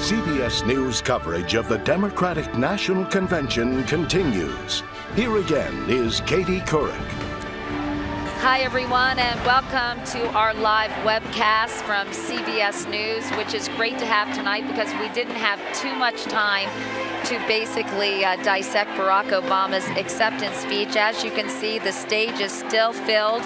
CBS News coverage of the Democratic National Convention continues. Here again is Katie Couric. Hi, everyone, and welcome to our live webcast from CBS News, which is great to have tonight because we didn't have too much time to basically dissect Barack Obama's acceptance speech. As you can see, the stage is still filled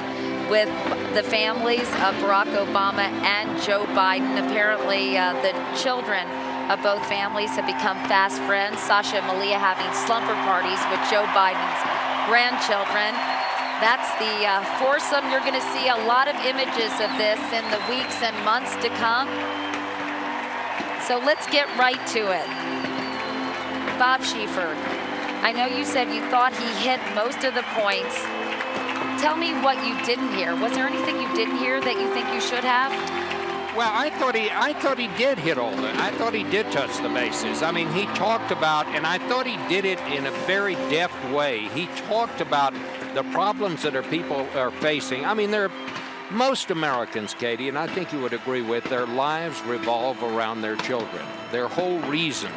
with the families of Barack Obama and Joe Biden. Apparently, the children of both families have become fast friends. Sasha and Malia having slumber parties with Joe Biden's grandchildren. That's the foursome. You're going to see a lot of images of this in the weeks and months to come. So let's get right to it. Bob Schieffer, I know you said you thought he hit most of the points. Tell me what you didn't hear. Was there anything you didn't hear that you think you should have? Well, I thought he did hit all that. I thought he did touch the bases. I mean, he talked about, and I thought he did it in a very deft way. He talked about the problems that people are facing. I mean, most Americans, Katie, and I think you would agree with, their lives revolve around their children. Their whole reason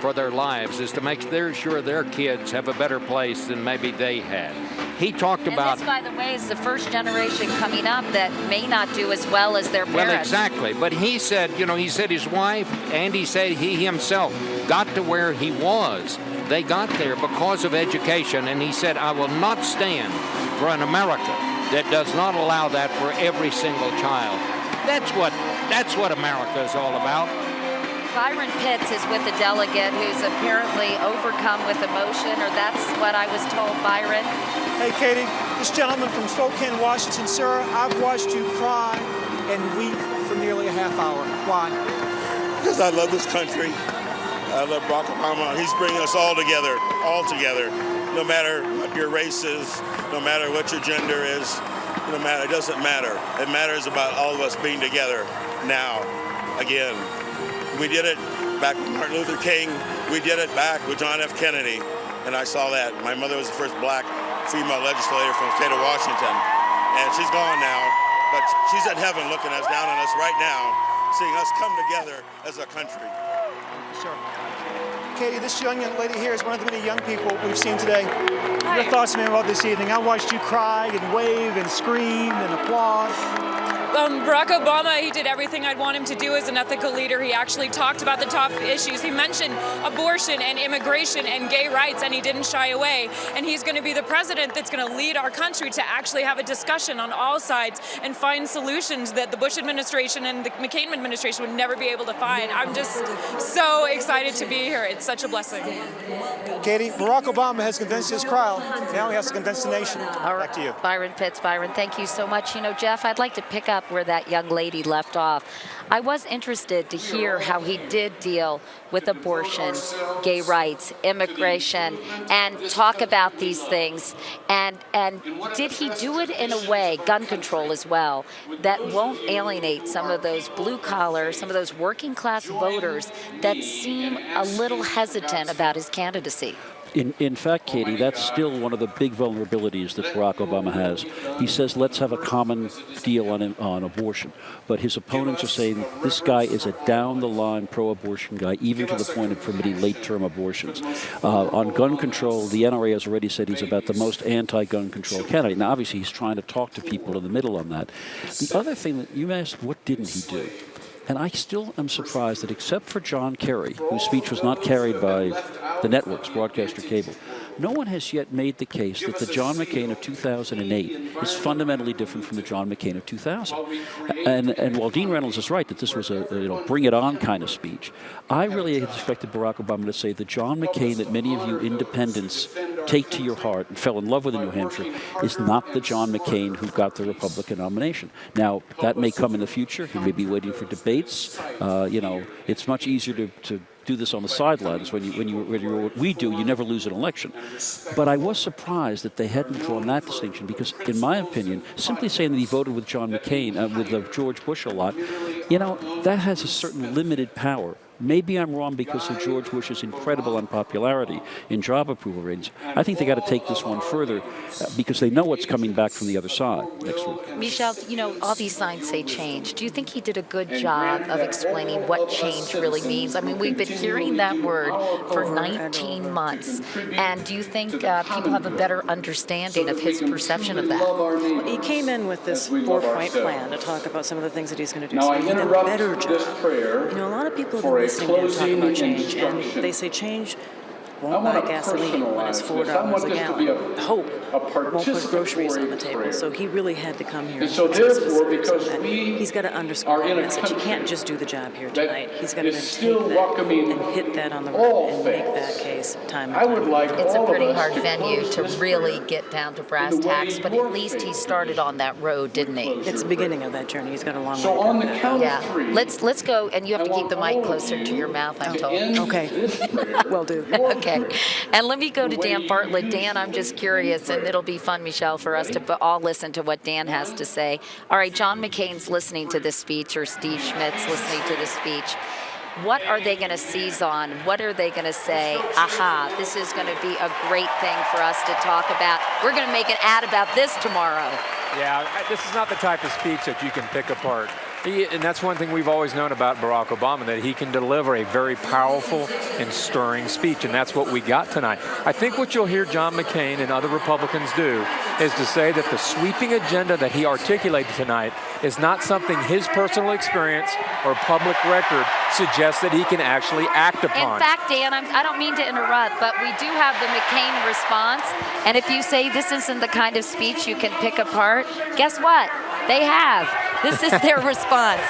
for their lives is to make sure their kids have a better place than maybe they had. He talked about... this, by the way, is the first generation coming up that may not do as well as their parents. Well, exactly. But he said, he said his wife and he said he himself got to where he was. They got there because of education. And he said, I will not stand for an America that does not allow that for every single child. That's what America is all about. Byron Pitts is with a delegate who's apparently overcome with emotion, or that's what I was told, Byron. Hey, Katie, this gentleman from Spokane, Washington. Sir, I've watched you cry and weep for nearly a half hour. Why? Because I love this country. I love Barack Obama. He's bringing us all together, no matter what your race is, no matter what your gender is, it doesn't matter. It matters about all of us being together now, again. We did it back with Martin Luther King. We did it back with John F. Kennedy, and I saw that. My mother was the first black female legislator from the state of Washington, and she's gone now, but she's at heaven looking us down on us right now, seeing us come together as a country. Sure. Katie, this young lady here is one of the many young people we've seen today. Hi. Your thoughts, man, about this evening? I watched you cry and wave and scream and applaud. Barack Obama, he did everything I'd want him to do as an ethical leader. He actually talked about the tough issues. He mentioned abortion and immigration and gay rights, and he didn't shy away. And he's going to be the president that's going to lead our country to actually have a discussion on all sides and find solutions that the Bush administration and the McCain administration would never be able to find. I'm just so excited to be here. It's such a blessing. Katie, Barack Obama has convinced his crowd. Now he has to convince the nation. All right. Back to you. Byron Pitts. Byron, thank you so much. Jeff, I'd like to pick up where that young lady left off. I was interested to hear how he did deal with abortion, gay rights, immigration, and talk about these things. And did he do it in a way, gun control as well, that won't alienate some of those blue collar, some of those working class voters that seem a little hesitant about his candidacy? In fact, Katie, that's still one of the big vulnerabilities that Barack Obama has. He says, let's have a common deal on abortion. But his opponents are saying this guy is a down-the-line pro-abortion guy, even to the point of permitting late-term abortions. On gun control, the NRA has already said he's about the most anti-gun control candidate. Now, obviously, he's trying to talk to people in the middle on that. The other thing that you asked, what didn't he do? And I still am surprised that except for John Kerry, whose speech was not carried by the networks, broadcaster cable, no one has yet made the case that the John McCain of 2008 is fundamentally different from the John McCain of 2000. And while Dean Reynolds is right that this was a bring it on kind of speech, I really expected Barack Obama to say the John McCain that many of you independents take to your heart and fell in love with in New Hampshire is not the John McCain who got the Republican nomination. Now, that may come in the future. He may be waiting for debates. It's much easier to do this on the sidelines. When you're what we do, you never lose an election. But I was surprised that they hadn't drawn that distinction because, in my opinion, simply saying that he voted with John McCain, with George Bush a lot, that has a certain limited power Maybe I'm wrong because of George Bush's incredible unpopularity in job approval ratings. I think they got to take this one further because they know what's coming back from the other side next week. Michelle, all these signs say change. Do you think he did a good job of explaining what change really means? I mean, we've been hearing that word for 19 months. And do you think people have a better understanding of his perception of that? Well, he came in with this 4-point plan to talk about some of the things that he's going to do. So he did a better job. A lot of people have been listening to him talk about change, and they say change won't buy gasoline when it's $4 a gallon. Hope won't put groceries on the table. So he really had to come here. And so therefore, because he's got to underscore the message. He can't just do the job here tonight. He's got to then take that and hit that on the road and make that case time and time again. It's a pretty hard venue to really get down to brass tacks, but at least he started on that road, didn't he? It's the beginning of that journey. He's got a long way to go. On the count of three. Let's go, and you have to keep the mic closer to your mouth, I'm told. Okay. Will do. Okay. And let me go to Dan Bartlett. Dan, I'm just curious, and it'll be fun, Michelle, for us to all listen to what Dan has to say. All right, John McCain's listening to this speech, or Steve Schmidt's listening to this speech. What are they going to seize on? What are they going to say? Aha, this is going to be a great thing for us to talk about. We're going to make an ad about this tomorrow. Yeah, this is not the type of speech that you can pick apart. And that's one thing we've always known about Barack Obama, that he can deliver a very powerful and stirring speech, and that's what we got tonight. I think what you'll hear John McCain and other Republicans do is to say that the sweeping agenda that he articulated tonight is not something his personal experience or public record suggests that he can actually act upon. In fact, Dan, I don't mean to interrupt, but we do have the McCain response, and if you say this isn't the kind of speech you can pick apart, guess what? They have. This is their response.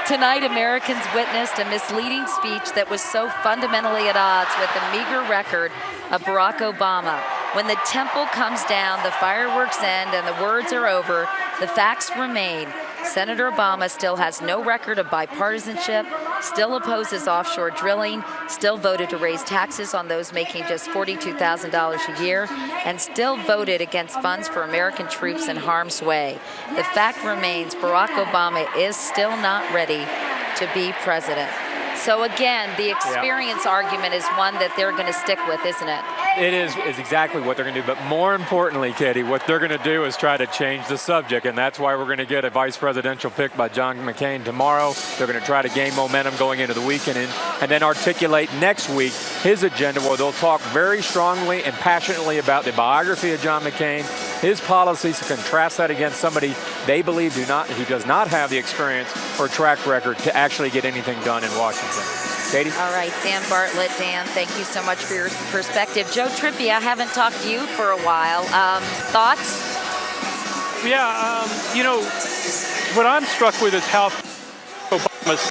Tonight, Americans witnessed a misleading speech that was so fundamentally at odds with the meager record of Barack Obama. When the temple comes down, the fireworks end, and the words are over, the facts remain. Senator Obama still has no record of bipartisanship, still opposes offshore drilling, still voted to raise taxes on those making just $42,000 a year, and still voted against funds for American troops in harm's way. The fact remains Barack Obama is still not ready to be president. So again, the experience argument is one that they're going to stick with, isn't it? It is exactly what they're going to do. But more importantly, Katie, what they're going to do is try to change the subject. And that's why we're going to get a vice presidential pick by John McCain tomorrow. They're going to try to gain momentum going into the weekend and then articulate next week his agenda, where they'll talk very strongly and passionately about the biography of John McCain, his policies, to contrast that against somebody they believe who does not have the experience or track record to actually get anything done in Washington. Katie? All right, Dan Bartlett. Dan, thank you so much for your perspective. Joe Trippi, I haven't talked to you for a while. Thoughts? Yeah, what I'm struck with is how Obama's,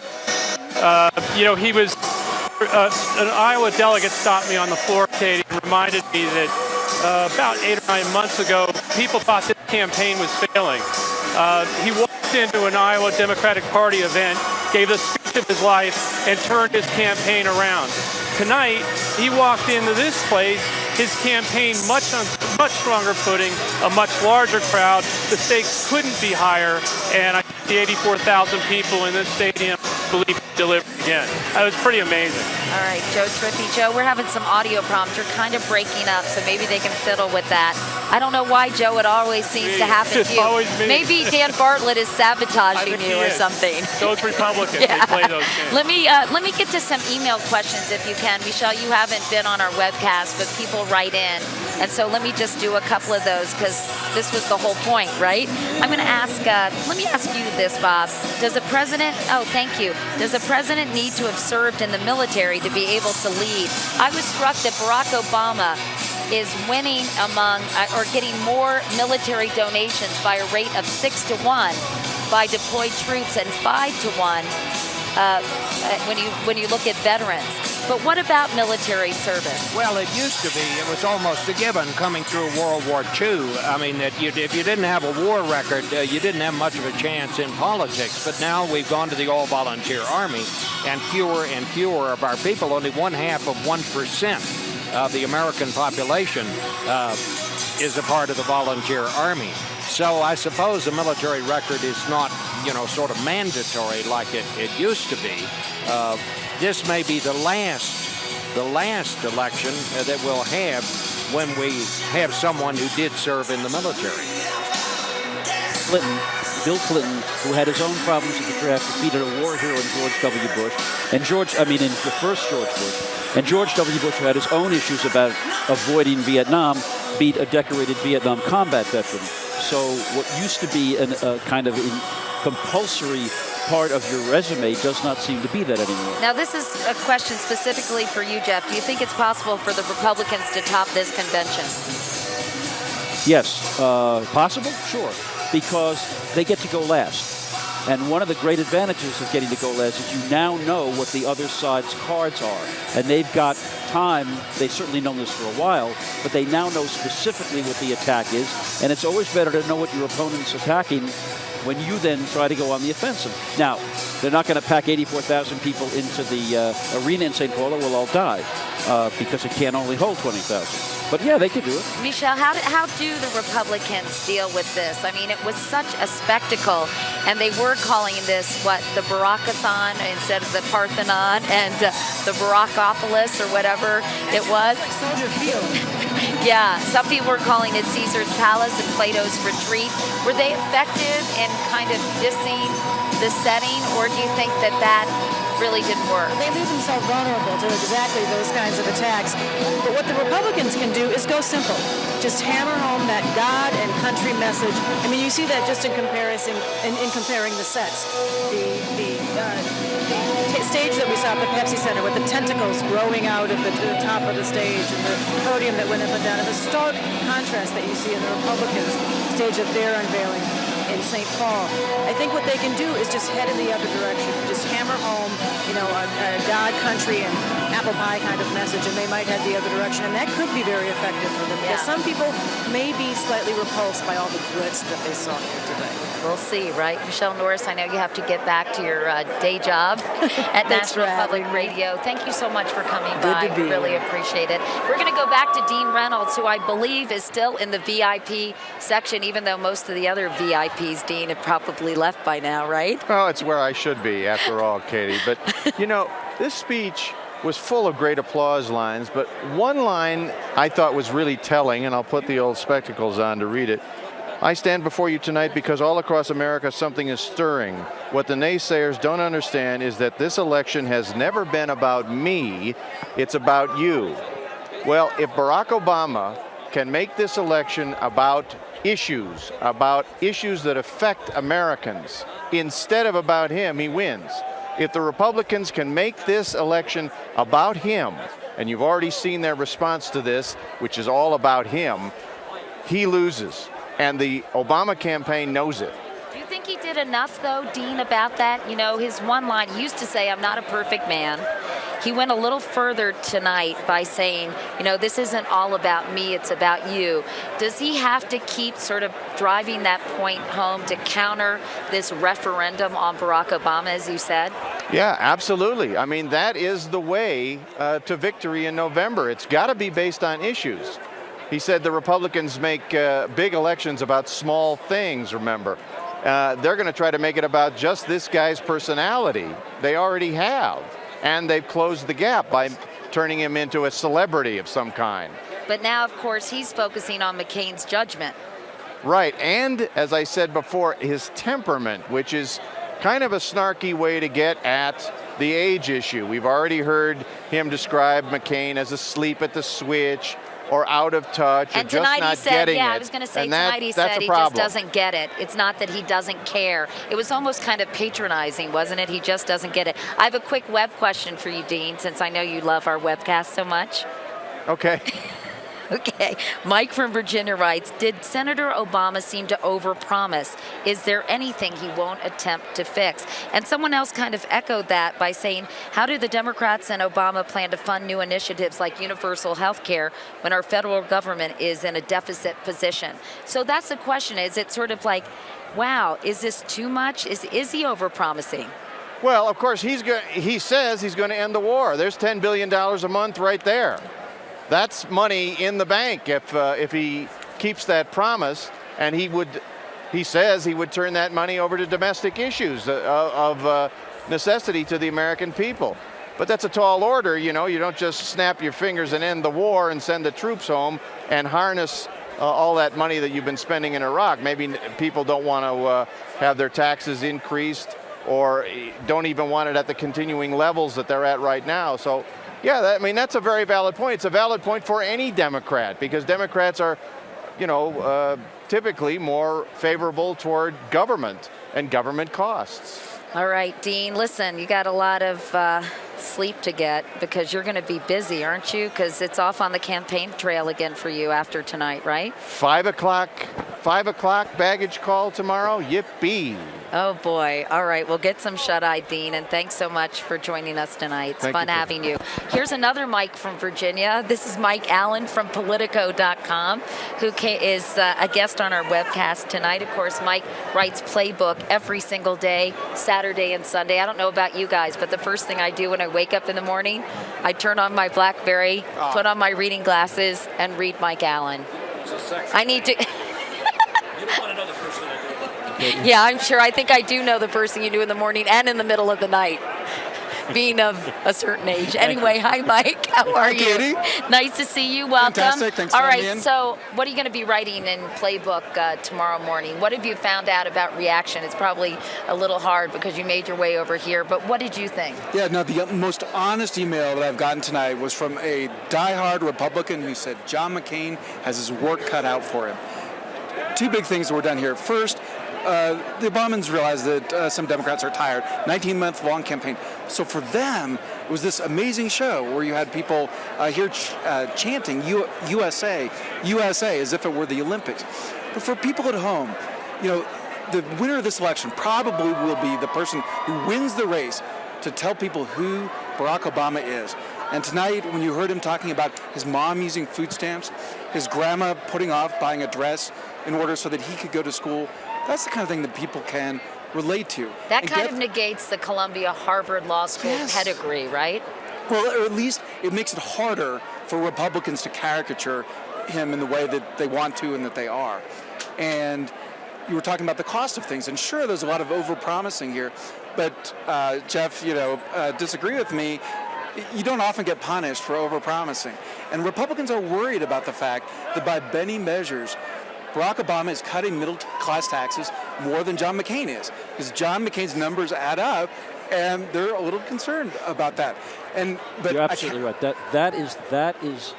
he was, an Iowa delegate stopped me on the floor, Katie, and reminded me that about 8 or 9 months ago, people thought this campaign was failing. He walked into an Iowa Democratic Party event, gave the speech of his life, and turned his campaign around. Tonight, he walked into this place, his campaign much on much stronger footing, a much larger crowd. The stakes couldn't be higher, and I think the 84,000 people in this stadium believe he delivered again. That was pretty amazing. All right, Joe Trippi. Joe, we're having some audio problems. You're kind of breaking up, so maybe they can fiddle with that. I don't know why, Joe, it always seems to happen to you. Always me. Maybe Dan Bartlett is sabotaging you or something. Those Republicans, they play those games. Let me get to some email questions if you can. Michelle, you haven't been on our webcast, but people write in. And so let me just do a couple of those because this was the whole point, right? I'm going to ask, let me ask you this, Bob. Does a president need to have served in the military to be able to lead? I was struck that Barack Obama is winning among, or getting more military donations by a rate of 6-1 by deployed troops and 5-1 when you look at veterans. But what about military service? Well, it used to be. It was almost a given coming through World War II. I mean, that if you didn't have a war record, you didn't have much of a chance in politics. But now we've gone to the all-volunteer army, and fewer of our people, only 0.5% of the American population is a part of the volunteer army. So I suppose the military record is not sort of mandatory like it used to be. This may be the last election that we'll have when we have someone who did serve in the military. Bill Clinton, who had his own problems at the draft, defeated a war hero in George W. Bush, and in the first George Bush, and George W. Bush, who had his own issues about avoiding Vietnam, beat a decorated Vietnam combat veteran. So what used to be a kind of compulsory part of your resume does not seem to be that anymore. Now, this is a question specifically for you, Jeff. Do you think it's possible for the Republicans to top this convention? Yes, possible? Sure, because they get to go last. And one of the great advantages of getting to go last is you now know what the other side's cards are. And they've got time, they've certainly known this for a while, but they now know specifically what the attack is. And it's always better to know what your opponent's attacking when you then try to go on the offensive. Now, they're not going to pack 84,000 people into the arena in St. Paul, or we'll all die, because it can't only hold 20,000. But yeah, they could do it. Michelle, how do the Republicans deal with this? I mean, it was such a spectacle, and they were calling this, the Barackathon instead of the Parthenon, and the Barackopolis, or whatever it was. Like Soldier Field. Yeah, some people were calling it Caesar's Palace and Plato's Retreat. Were they effective in kind of dissing the setting, or do you think that really didn't work? They leave themselves vulnerable to exactly those kinds of attacks. But what the Republicans can do is go simple. Just hammer home that God and country message. I mean, you see that just in comparison, in comparing the sets. The stage that we saw at the Pepsi Center with the tentacles growing out of the top of the stage, and the podium that went up and down, and the stark contrast that you see in the Republicans' stage that they're unveiling in St. Paul. I think what they can do is just head in the other direction, just hammer home, a God, country, and apple pie kind of message, and they might head the other direction, and that could be very effective for them, because some people may be slightly repulsed by all the glitz that they saw here today. We'll see, right? Michelle Norris, I know you have to get back to your day job at National Public Radio. Thank you so much for coming by. We really appreciate it. We're going to go back to Dean Reynolds, who I believe is still in the VIP section, even though most of the other VIPs, Dean, have probably left by now, right? Well, it's where I should be, after all, Katie. But, this speech was full of great applause lines, but one line I thought was really telling, and I'll put the old spectacles on to read it. I stand before you tonight because all across America something is stirring. What the naysayers don't understand is that this election has never been about me, it's about you. Well, if Barack Obama can make this election about issues that affect Americans, instead of about him, he wins. If the Republicans can make this election about him, and you've already seen their response to this, which is all about him, he loses. And the Obama campaign knows it. Do you think he did enough, though, Dean, about that? His one line, he used to say, I'm not a perfect man. He went a little further tonight by saying, this isn't all about me, it's about you. Does he have to keep sort of driving that point home to counter this referendum on Barack Obama, as you said? Yeah, absolutely. I mean, that is the way to victory in November. It's got to be based on issues. He said the Republicans make big elections about small things, remember. They're going to try to make it about just this guy's personality. They already have. And they've closed the gap by turning him into a celebrity of some kind. But now, of course, he's focusing on McCain's judgment. Right. And, as I said before, his temperament, which is kind of a snarky way to get at the age issue. We've already heard him describe McCain as asleep at the switch, or out of touch, or just not getting it. I was going to say, tonight he said he just doesn't get it. It's not that he doesn't care. It was almost kind of patronizing, wasn't it? He just doesn't get it. I have a quick web question for you, Dean, since I know you love our webcast so much. Okay. Okay. Mike from Virginia writes, did Senator Obama seem to overpromise? Is there anything he won't attempt to fix? And someone else kind of echoed that by saying, how do the Democrats and Obama plan to fund new initiatives like universal health care when our federal government is in a deficit position? So that's the question. Is it sort of like, wow, is this too much? Is he overpromising? Well, of course, he says he's going to end the war. There's $10 billion a month right there. That's money in the bank if he keeps that promise, and he would he says he would turn that money over to domestic issues of necessity to the American people. But that's a tall order, you know. You don't just snap your fingers and end the war and send the troops home and harness all that money that you've been spending in Iraq. Maybe people don't want to have their taxes increased, or don't even want it at the continuing levels that they're at right now. So, yeah, I mean, that's a very valid point. It's a valid point for any Democrat, because Democrats are, you know, typically more favorable toward government and government costs. All right, Dean, listen, you got a lot of sleep to get, because you're going to be busy, aren't you? Because it's off on the campaign trail again for you after tonight, right? 5 o'clock baggage call tomorrow. Yippee. Oh, boy. All right. Well, get some shut-eye, Dean, and thanks so much for joining us tonight. It's fun having you. Here's another Mike from Virginia. This is Mike Allen from Politico.com, who is a guest on our webcast tonight. Of course, Mike writes Playbook every single day, Saturday and Sunday. I don't know about you guys, but the first thing I do when I wake up in the morning, I turn on my BlackBerry, put on my reading glasses, and read Mike Allen. I need to... Yeah, I'm sure. I think I do know the first thing you do in the morning and in the middle of the night, being of a certain age. Anyway, hi, Mike. How are you? Katie. Nice to see you. Welcome. Fantastic. Thanks for having having me in. So what are you going to be writing in Playbook tomorrow morning? What have you found out about reaction? It's probably a little hard because you made your way over here, but what did you think? Yeah, no, the most honest email that I've gotten tonight was from a diehard Republican who said John McCain has his work cut out for him. Two big things were done here. First, the Obamans realized that some Democrats are tired. 19-month-long campaign. So for them, it was this amazing show where you had people here chanting USA, USA, as if it were the Olympics. But for people at home, you know, the winner of this election probably will be the person who wins the race to tell people who Barack Obama is. And tonight, when you heard him talking about his mom using food stamps, his grandma putting off buying a dress in order so that he could go to school, that's the kind of thing that people can relate to. That kind of negates the Columbia Harvard Law School pedigree, right? Well, or at least it makes it harder for Republicans to caricature him in the way that they want to and that they are. And you were talking about the cost of things, and sure, there's a lot of overpromising here, but Jeff, you know, disagree with me. You don't often get punished for overpromising. And Republicans are worried about the fact that by many measures, Barack Obama is cutting middle-class taxes more than John McCain is, because John McCain's numbers add up, and they're a little concerned about that. But you're absolutely right. That is,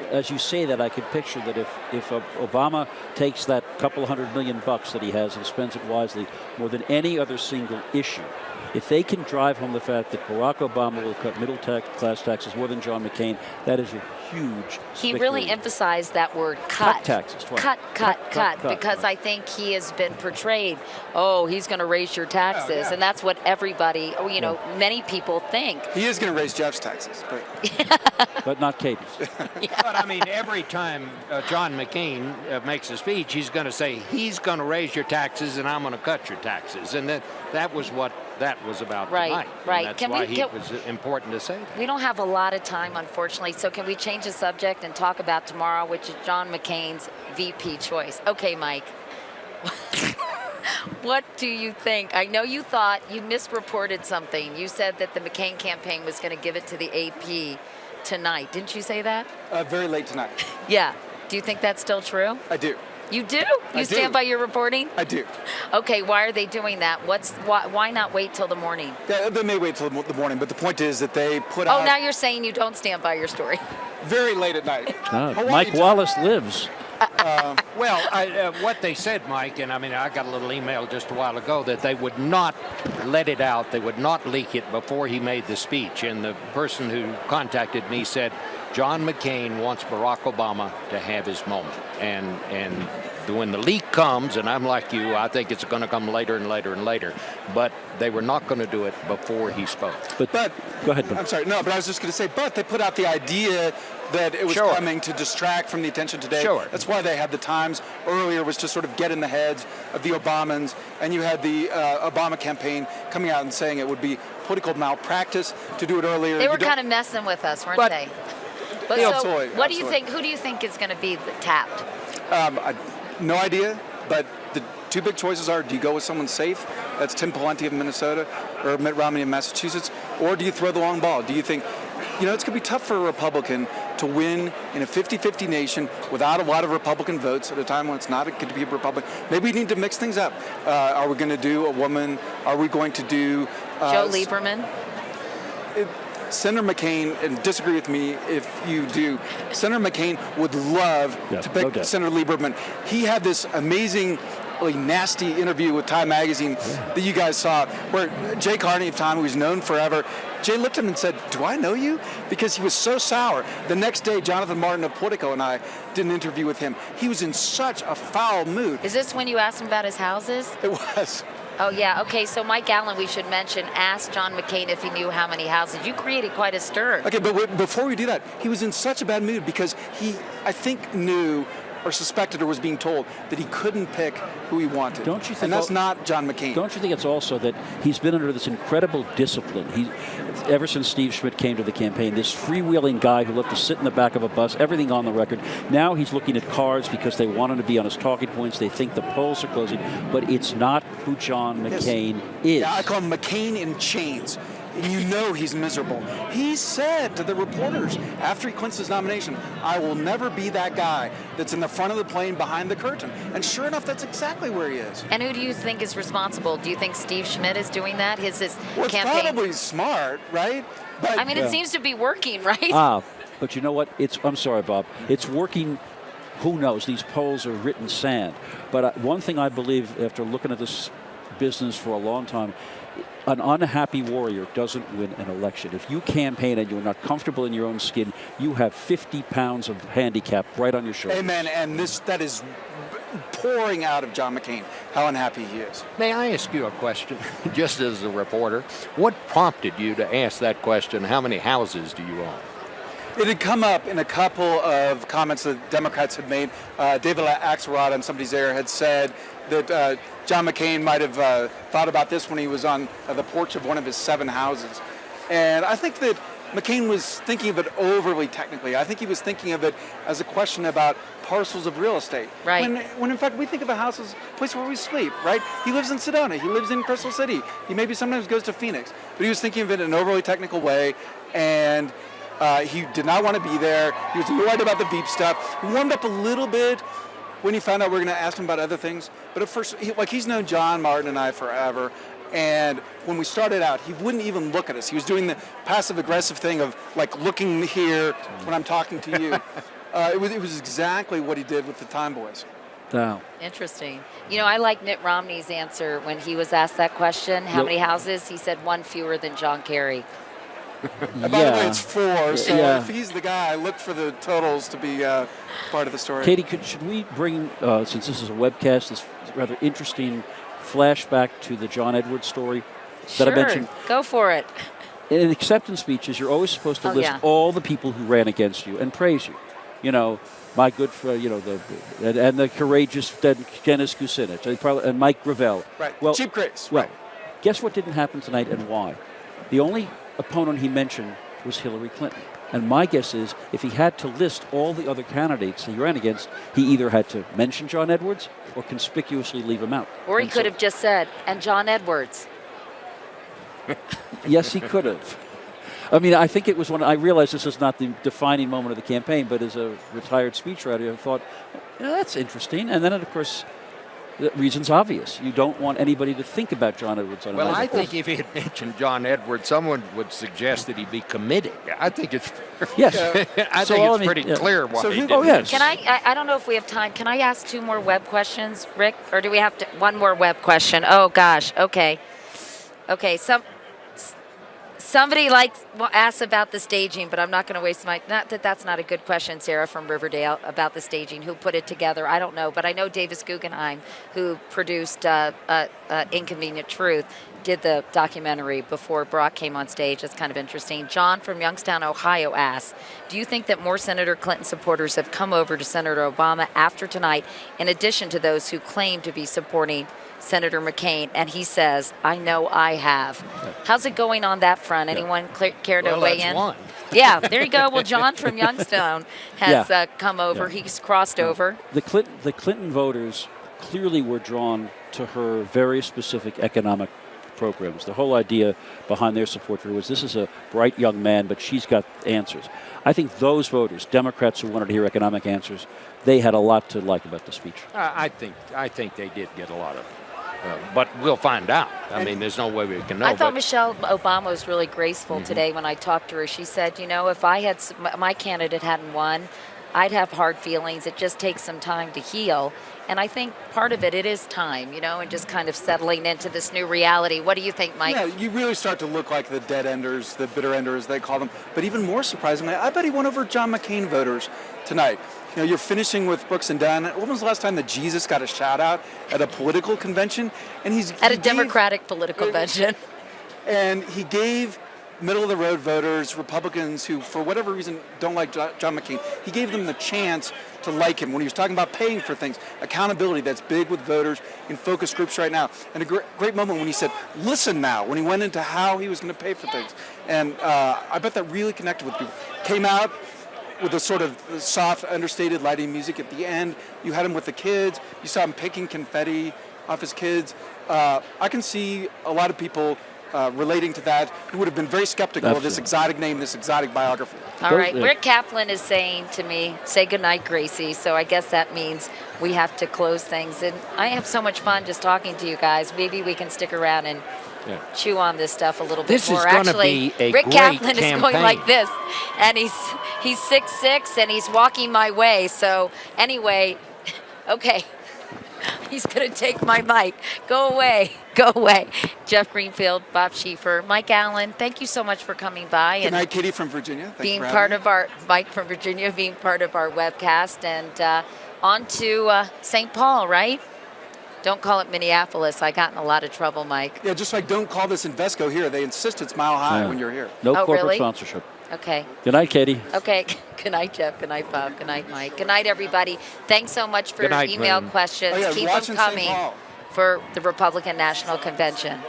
as you say that, I could picture that if Obama takes that couple $100 million that he has and spends it wisely, more than any other single issue, if they can drive home the fact that Barack Obama will cut middle-class taxes more than John McCain, that is a huge He victory. really emphasized that word cut. Cut taxes. Cut, because I think he has been portrayed, he's going to raise your taxes, and that's what everybody, many people think. He is going to raise Jeff's taxes, but not Katie's. But I mean, every time John McCain makes a speech, he's going to say, he's going to raise your taxes and I'm going to cut your taxes. And that was what that was about tonight. Right. And that's why it was important to say that. We don't have a lot of time, unfortunately, so can we change the subject and talk about tomorrow, which is John McCain's VP choice? Okay, Mike. What do you think? I know you thought you misreported something. You said that the McCain campaign was going to give it to the AP tonight. Didn't you say that? Very late tonight. Yeah. Do you think that's still true? I do. You do? I stand do. by your reporting? I do. Okay, why are they doing that? Why not wait till the morning? Yeah, they may wait till the morning, but the point is that they put out... Oh, now you're saying you don't stand by your story. Very late at night. Mike Wallace lives. What they said, Mike, and I mean, I got a little email just a while ago that they would not let it out, they would not leak it before he made the speech. And the person who contacted me said, John McCain wants Barack Obama to have his moment. And when the leak comes, and I'm like you, I think it's going to come later and later and later. But they were not going to do it before he spoke. But go ahead. I'm sorry. No, but I was just going to say, but they put out the idea that it was coming to distract from the attention today. Sure. That's why they had the Times earlier, was to sort of get in the heads of the Obamans, and you had the Obama campaign coming out and saying it would be political malpractice to do it earlier. They were kind of messing with us, weren't they? But absolutely, do you think? Who do you think is going to be tapped? No idea, but two big choices are: do you go with someone safe, that's Tim Pawlenty of Minnesota, or Mitt Romney of Massachusetts, or do you throw the long ball? Do you think, it's going to be tough for a Republican to win in a 50-50 nation without a lot of Republican votes at a time when it's not good to be a Republican? Maybe we need to mix things up. Are we going to do a woman? Are we going to do Joe Lieberman? Senator McCain, and disagree with me if you do, Senator McCain would love to pick Senator Lieberman. He had this amazing, nasty interview with Time Magazine that you guys saw, where Jay Carney of Time, who's known forever, Jay looked at him and said, "Do I know you?" Because he was so sour. The next day, Jonathan Martin of Politico and I did an interview with him. He was in such a foul mood. Is this when you asked him about his houses? It was. Oh, yeah. Okay, so Mike Allen, we should mention, asked John McCain if he knew how many houses. You created quite a stir. Okay, but before we do that, he was in such a bad mood because he, I think, knew or suspected or was being told that he couldn't pick who he wanted. Don't you think? And that's not John McCain. Don't you think it's also that he's been under this incredible discipline? Ever since Steve Schmidt came to the campaign, this freewheeling guy who loved to sit in the back of a bus, everything on the record. Now he's looking at cards because they want him to be on his talking points. They think the polls are closing, but it's not who John McCain is. Yeah, I call him McCain in chains. And he's miserable. He said to the reporters after he clinched his nomination, "I will never be that guy that's in the front of the plane behind the curtain." And sure enough, that's exactly where he is. And who do you think is responsible? Do you think Steve Schmidt is doing that? His Well, campaign? it's probably smart, right? But I mean, it seems to be working, right? But you know what? I'm sorry, Bob. It's working. Who knows? These polls are written sand. But one thing I believe, after looking at this business for a long time, an unhappy warrior doesn't win an election. If you campaign and you're not comfortable in your own skin, you have 50 pounds of handicap right on your shoulders. Amen. And that is pouring out of John McCain, how unhappy he is. May I ask you a question, just as a reporter? What prompted you to ask that question? How many houses do you own? It had come up in a couple of comments that Democrats had made. David Axelrod on Somebody's Air had said that John McCain might have thought about this when he was on the porch of one of his 7 houses. And I think that McCain was thinking of it overly technically. I think he was thinking of it as a question about parcels of real estate. Right. When in fact we think of a house as a place where we sleep, right? He lives in Sedona. He lives in Crystal City. He maybe sometimes goes to Phoenix. But he was thinking of it in an overly technical way. And he did not want to be there. He was annoyed about the Veep stuff. He warmed up a little bit when he found out we were going to ask him about other things. But at first, he's known John Martin and I forever. And when we started out, he wouldn't even look at us. He was doing the passive-aggressive thing of looking here when I'm talking to you. It was exactly what he did with the Time Boys. Wow. Interesting. I like Mitt Romney's answer when he was asked that question, how many houses? He said 1 fewer than John Kerry. By the way, it's 4, so if he's the guy, look for the totals to be part of the story. Katie, should we bring, since this is a webcast, this rather interesting flashback to the John Edwards story that I mentioned? Go for it. In acceptance speeches, you're always supposed to list all the people who ran against you and praise you. My good friend, and the courageous Dennis Kucinich, and Mike Gravel. Right. Well, Cheap Grace. Well, guess what didn't happen tonight and why? The only opponent he mentioned was Hillary Clinton. And my guess is if he had to list all the other candidates he ran against, he either had to mention John Edwards or conspicuously leave him out. Or he could have just said, and John Edwards. Yes, he could have. I mean, I think it was I realized this is not the defining moment of the campaign, but as a retired speechwriter, I thought, that's interesting. And then, of course, the reason's obvious. You don't want anybody to think about John Edwards on a Well, I think if he had mentioned John Edwards, someone would suggest that he be committed. I think it's yes. I think it's pretty clear why he did. Oh, yes. Can I don't know if we have time. Can I ask 2 more web questions, Rick? Or do we have to 1 more web question? Oh gosh. Okay. Somebody asks about the staging, but I'm not going to waste my. Not that that's not a good question, Sarah from Riverdale, about the staging. Who put it together? I don't know, but I know Davis Guggenheim, who produced Inconvenient Truth, did the documentary before Brock came on stage. That's kind of interesting. John from Youngstown, Ohio asks, do you think that more Senator Clinton supporters have come over to Senator Obama after tonight, in addition to those who claim to be supporting Senator McCain? And he says, I know I have. How's it going on that front? Anyone care to weigh in? One. Yeah, there you go. Well, John from Youngstown has come over. He's crossed over. The Clinton voters clearly were drawn to her very specific economic programs. The whole idea behind their support for her was this is a bright young man, but she's got answers. I think those voters, Democrats who wanted to hear economic answers, they had a lot to like about the speech. I think they did get a lot of but we'll find out. I mean, there's no way we can know. I thought Michelle Obama was really graceful today when I talked to her. She said, you know, if I had my candidate hadn't won, I'd have hard feelings. It just takes some time to heal. And I think part of it is time, you know, and just kind of settling into this new reality. What do you think, Mike? Yeah, you really start to look like the dead enders, the bitter enders, they call them. But even more surprisingly, I bet he won over John McCain voters tonight. You know, you're finishing with Brooks and Dunn. When was the last time that Jesus got a shout out at a political convention? And at a Democratic political convention. And he gave middle of the road voters, Republicans who, for whatever reason, don't like John McCain, he gave them the chance to like him when he was talking about paying for things, accountability. That's big with voters in focus groups right now. And a great moment when he said, listen now, when he went into how he was going to pay for things. And I bet that really connected with people. Came out with a sort of soft, understated lighting music at the end. You had him with the kids. You saw him picking confetti off his kids. I can see a lot of people relating to that, who would have been very skeptical of this exotic name, this exotic biography. All right, Rick Kaplan is saying to me, say goodnight, Gracie. So I guess that means we have to close things. And I have so much fun just talking to you guys. Maybe we can stick around and chew on this stuff a little bit more. Actually, Rick Kaplan is going like this, and he's 6'6", and he's walking my way. So anyway, okay. He's going to take my mic. Go away. Go away. Jeff Greenfield, Bob Schieffer, Mike Allen, thank you so much for coming by. Good night, Katie from Virginia. Thanks being for part having of our, Mike from Virginia, being part of our webcast. And on to St. Paul, right? Don't call it Minneapolis. I got in a lot of trouble, Mike. Yeah, just like don't call this Invesco here. They insist it's Mile High when you're here. No corporate really? sponsorship. Okay. Good night, Katie. Okay. Good night, Jeff. Good night, Bob. Good night, Mike. Good night, everybody. Thanks so much for Good night, email Glenn. questions. Oh, yeah, Keep watching them St. coming Paul. for the Republican National Convention.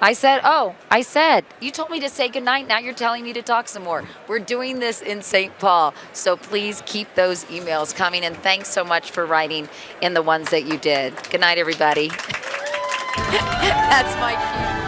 I said, you told me to say goodnight. Now you're telling me to talk some more. We're doing this in St. Paul. So please keep those emails coming. And thanks so much for writing in the ones that you did. Good night, everybody. That's my cue.